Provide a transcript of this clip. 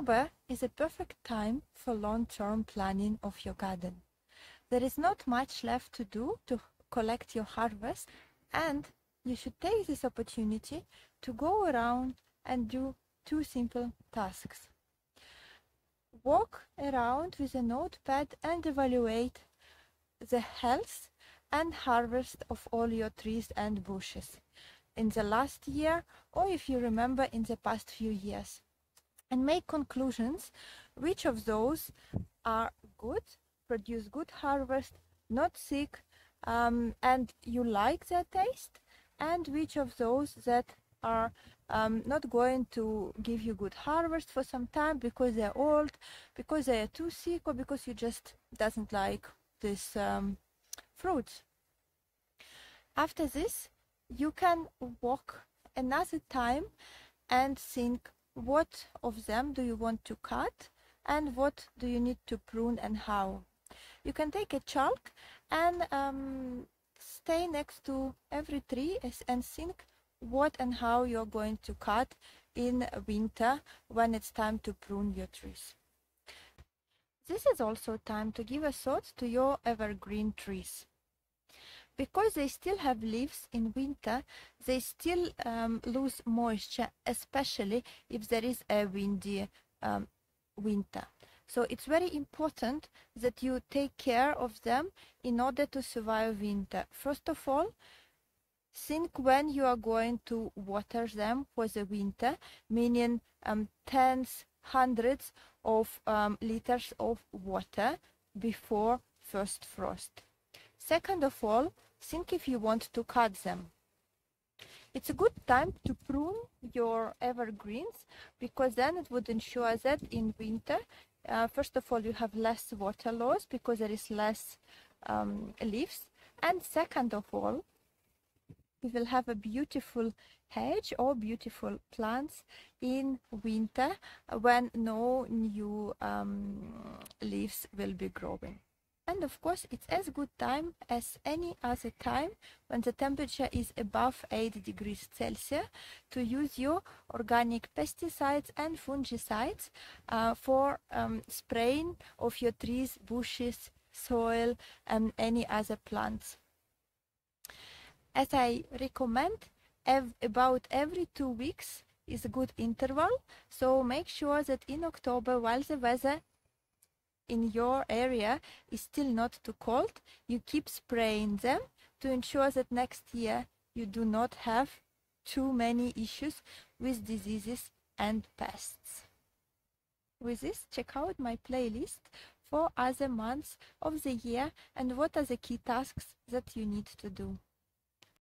October is a perfect time for long-term planning of your garden. There is not much left to do to collect your harvest, and you should take this opportunity to go around and do two simple tasks. Walk around with a notepad and evaluate the health and harvest of all your trees and bushes in the last year, or if you remember, in the past few years, and make conclusions which of those are good, produce good harvest, not sick, and you like their taste, and which of those that are not going to give you good harvest for some time because they're old, because they are too sick, or because you just doesn't like this fruits. After this, you can walk another time and think, what of them do you want to cut and what do you need to prune and how. You can take a chalk and stay next to every tree and think what and how you're going to cut in winter when it's time to prune your trees. This is also time to give a thought to your evergreen trees. Because they still have leaves in winter, they still lose moisture, especially if there is a windy winter. So it's very important that you take care of them in order to survive winter. First of all, think when you are going to water them for the winter, meaning tens, hundreds of liters of water before first frost. Second of all, think if you want to cut them. It's a good time to prune your evergreens, because then it would ensure that in winter, first of all, you have less water loss because there is less leaves, and second of all, you will have a beautiful hedge or beautiful plants in winter when no new leaves will be growing. And of course, it's as good time as any other time when the temperature is above 8 degrees Celsius to use your organic pesticides and fungicides for spraying of your trees, bushes, soil, and any other plants. As I recommend, about every 2 weeks is a good interval, so make sure that in October, while the weather in your area is still not too cold, you keep spraying them to ensure that next year you do not have too many issues with diseases and pests. With this, check out my playlist for other months of the year and what are the key tasks that you need to do.